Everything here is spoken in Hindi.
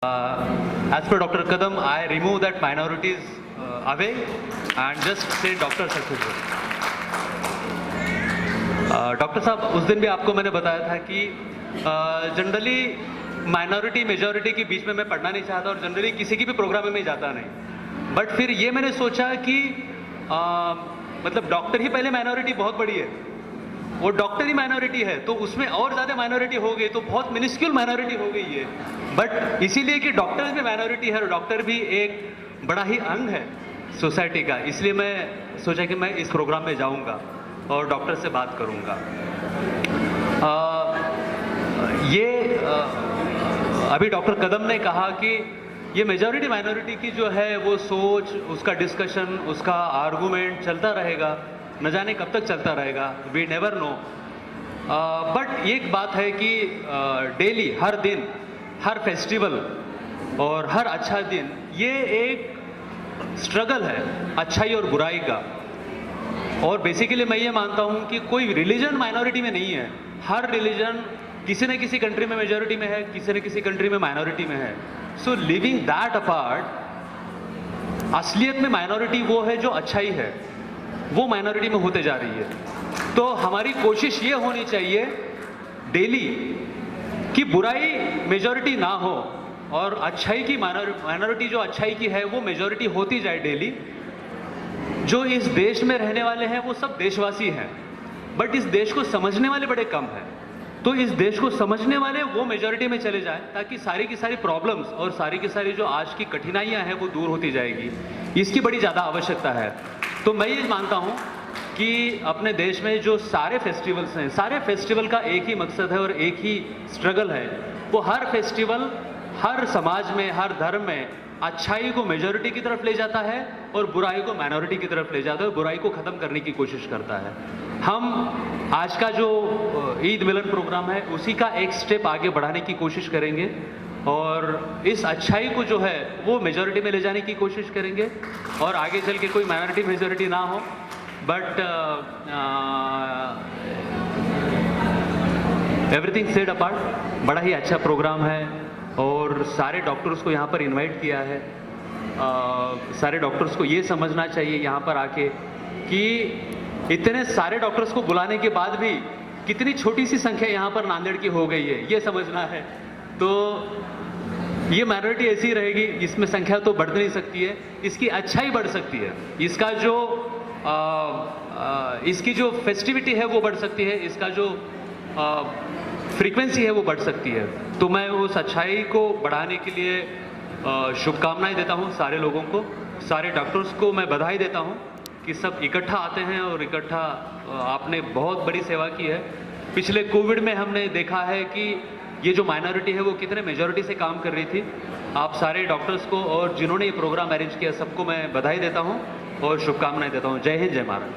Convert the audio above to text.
As per Dr. Kadam, I remove that minorities away and just say Dr. Successful. Doctor साहब, उस दिन भी आपको मैंने बताया था कि जनरली माइनॉरिटी मेजॉरिटी के बीच में मैं पढ़ना नहीं चाहता और जनरली किसी की भी प्रोग्राम में मैं जाता नहीं। बट फिर ये मैंने सोचा कि मतलब डॉक्टर ही पहले माइनॉरिटी बहुत बड़ी है, वो डॉक्टर ही माइनॉरिटी है, तो उसमें और ज़्यादा माइनॉरिटी हो गई तो बहुत मिनिस्क्यूल माइनॉरिटी हो गई है। बट इसीलिए कि डॉक्टर भी माइनॉरिटी है और डॉक्टर भी एक बड़ा ही अंग है सोसाइटी का, इसलिए मैं सोचा कि मैं इस प्रोग्राम में जाऊंगा और डॉक्टर से बात करूंगा। अभी डॉक्टर कदम ने कहा कि ये मेजॉरिटी माइनॉरिटी की जो है वो सोच, उसका डिस्कशन, उसका आर्गूमेंट चलता रहेगा, न जाने कब तक चलता रहेगा, वी नेवर नो। बट एक बात है कि डेली, हर दिन, हर फेस्टिवल और हर अच्छा दिन ये एक स्ट्रगल है अच्छाई और बुराई का। और बेसिकली मैं ये मानता हूँ कि कोई रिलीजन माइनॉरिटी में नहीं है, हर रिलीजन किसी न किसी कंट्री में मेजॉरिटी में है, किसी न किसी कंट्री में माइनॉरिटी में है। सो लिविंग दैट अपार्ट, असलियत में माइनॉरिटी वो है जो अच्छाई है, वो माइनॉरिटी में होते जा रही है। तो हमारी कोशिश ये होनी चाहिए डेली कि बुराई मेजॉरिटी ना हो और अच्छाई की माइनॉरिटी जो अच्छाई की है वो मेजॉरिटी होती जाए डेली। जो इस देश में रहने वाले हैं वो सब देशवासी हैं, बट इस देश को समझने वाले बड़े कम हैं। तो इस देश को समझने वाले वो मेजॉरिटी में चले जाएं ताकि सारी की सारी प्रॉब्लम्स और सारी की सारी जो आज की कठिनाइयां हैं वो दूर होती जाएगी। इसकी बड़ी ज़्यादा आवश्यकता है। तो मैं ये मानता हूँ कि अपने देश में जो सारे फेस्टिवल्स हैं, सारे फेस्टिवल का एक ही मकसद है और एक ही स्ट्रगल है। वो हर फेस्टिवल हर समाज में, हर धर्म में अच्छाई को मेजॉरिटी की तरफ ले जाता है और बुराई को माइनॉरिटी की तरफ ले जाता है और बुराई को ख़त्म करने की कोशिश करता है। हम आज का जो ईद मिलन प्रोग्राम है उसी का एक स्टेप आगे बढ़ाने की कोशिश करेंगे और इस अच्छाई को जो है वो मेजॉरिटी में ले जाने की कोशिश करेंगे और आगे चल के कोई माइनॉरिटी मेजॉरिटी ना हो। बट एवरीथिंग सेड अपार्ट, बड़ा ही अच्छा प्रोग्राम है और सारे डॉक्टर्स को यहाँ पर इनवाइट किया है। सारे डॉक्टर्स को ये समझना चाहिए यहाँ पर आके कि इतने सारे डॉक्टर्स को बुलाने के बाद भी कितनी छोटी सी संख्या यहाँ पर नांदेड़ की हो गई है, ये समझना है। तो ये माइनॉरिटी ऐसी रहेगी, इसमें संख्या तो बढ़ नहीं सकती है, इसकी अच्छाई बढ़ सकती है, इसका जो इसकी जो फेस्टिविटी है वो बढ़ सकती है, इसका जो फ्रीक्वेंसी है वो बढ़ सकती है। तो मैं उस अच्छाई को बढ़ाने के लिए शुभकामनाएं देता हूँ सारे लोगों को, सारे डॉक्टर्स को मैं बधाई देता हूँ कि सब इकट्ठा आते हैं और इकट्ठा आपने बहुत बड़ी सेवा की है। पिछले कोविड में हमने देखा है कि ये जो माइनॉरिटी है वो कितने मेजॉरिटी से काम कर रही थी। आप सारे डॉक्टर्स को और जिन्होंने ये प्रोग्राम अरेंज किया सबको मैं बधाई देता हूँ और शुभकामनाएं देता हूँ। जय हिंद, जय महाराज।